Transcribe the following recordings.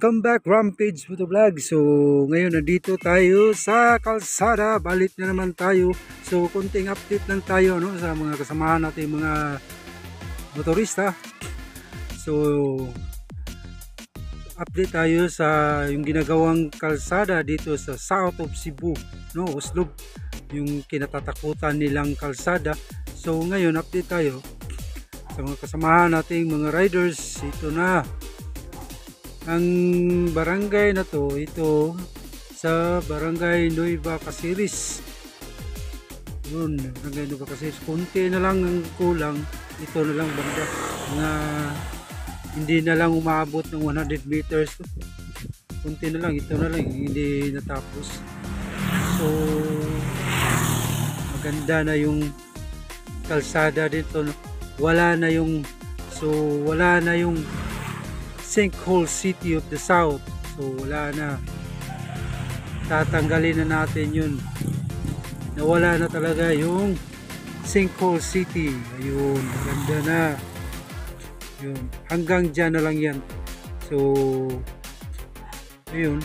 Welcome back Rampage Photo Vlog. So ngayon nandito tayo sa kalsada, balik na naman tayo. So konting update lang tayo sa mga kasamahan natin mga motorista. So update tayo sa yung ginagawang kalsada dito sa South of Cebu, Uslob, yung kinatatakutan nilang kalsada. So ngayon update tayo sa mga kasamahan nating mga riders. Ito na ang barangay na to, ito sa Barangay Nueva Caceres. Yun, Barangay Nueva Caceres. Kunti na lang ang kulang. Ito na lang banda na hindi na lang umabot ng 100 meters. Kunti na lang, ito na lang, hindi natapos. So maganda na yung kalsada dito. Wala na yung sinkhole city of the south. So wala na, tatanggalin na natin yun, nawala na talaga yung sinkhole city. Ayun, ganda na yun, hanggang dyan na lang yan. So ayun,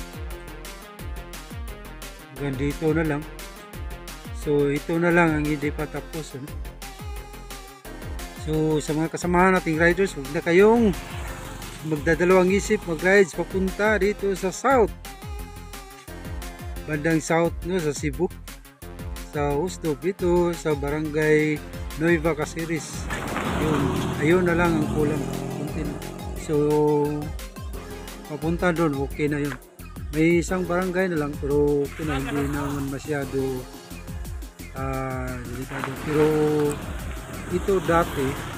hanggang dito na lang. So ito na lang ang hindi pa tapos. So sa mga kasamahan nating riders, huwag na kayong magdadalawang isip mag-rides papunta dito sa south, bandang south, sa Cebu, sa Uslob, dito sa Barangay Nueva Caceres. Ayun na lang ang kulang. So papunta doon, okay na yun. May isang barangay na lang pero okay na, hindi naman masyado delikado. Pero ito dati,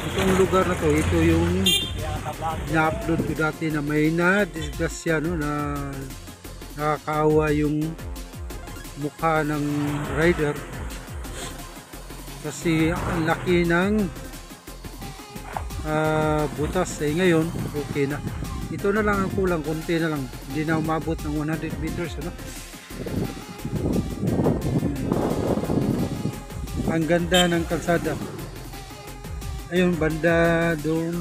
itong lugar na to, ito yung na-upload ko dati na may na-disgrasya, na nakakaawa yung mukha ng rider kasi ang laki ng butas. Ngayon okay na, ito na lang ang kulang, konti na lang, hindi na umabot ng 100 meters. Ang ganda ng kalsada. Ayun, banda doon,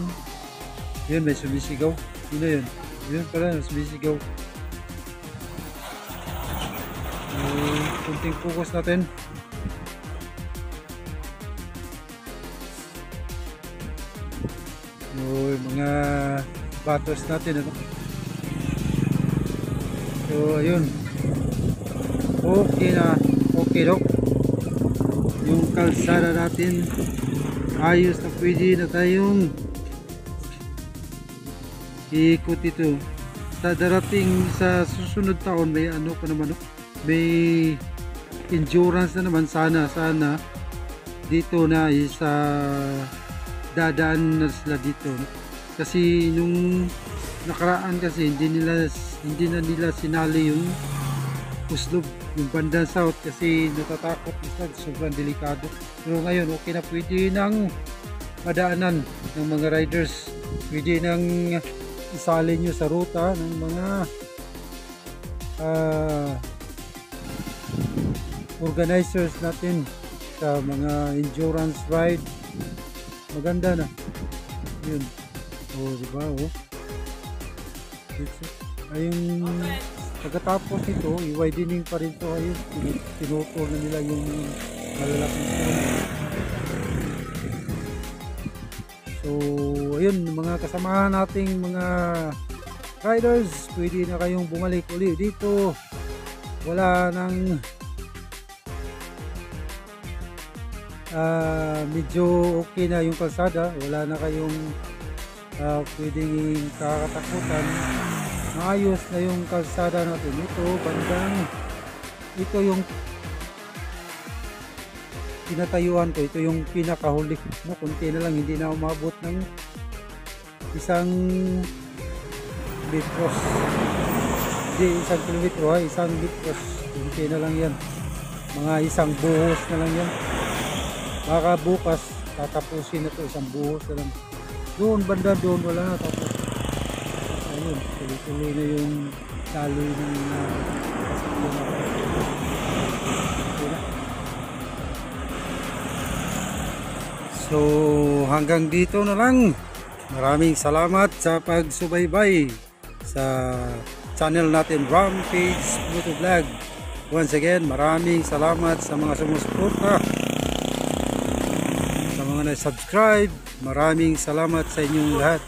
yun may sumisigaw. Yun na yun, yun pala, sumisigaw. Kunting focus natin. Mga batos natin. So ayun, okay na, okay daw yung kalsada natin. Ayos na, pwede na tayong ikot ito. Sa darating sa susunod taon may ano pa naman, may endurance na naman. Sana dito na isa dadaan na sila dito, kasi nung nakaraan kasi hindi na nila sinali yung Uslob, yung banda south, kasi natatakot sila, sobrang delikado. Pero ngayon okay na, pwede nang madaanan ng mga riders, pwede nang isali nyo sa ruta ng mga organizers natin sa mga endurance ride. Maganda na yun. Diba, ayun. Pagkatapos ito, i-widening pa rin ito. Ayun, tinutol na nila yung malalaking phone. So ayun, mga kasamahan nating mga riders, pwede na kayong bumalik uli dito. Wala nang medyo okay na yung kalsada, wala na kayong pwedeng kakatakutan. Maayos na yung kalsada natin. Ito bandang, ito yung pinatayuan ko, ito yung pinakahuli, kunti na lang, hindi na umabot ng isang litros, hindi isang kilometro, isang litros, kunti na lang yan, mga isang buhos na lang yan. Baka bukas tatapusin na to, isang buhos na lang. Doon banda doon wala na, tapos ayun, tuloy-tuloy na yung taloy ng so hanggang dito na lang Maraming salamat sa pagsubaybay sa channel natin Rampage Motovlog. Once again, maraming salamat sa mga sumusuporta, sa mga na-subscribe. Maraming salamat sa inyong lahat.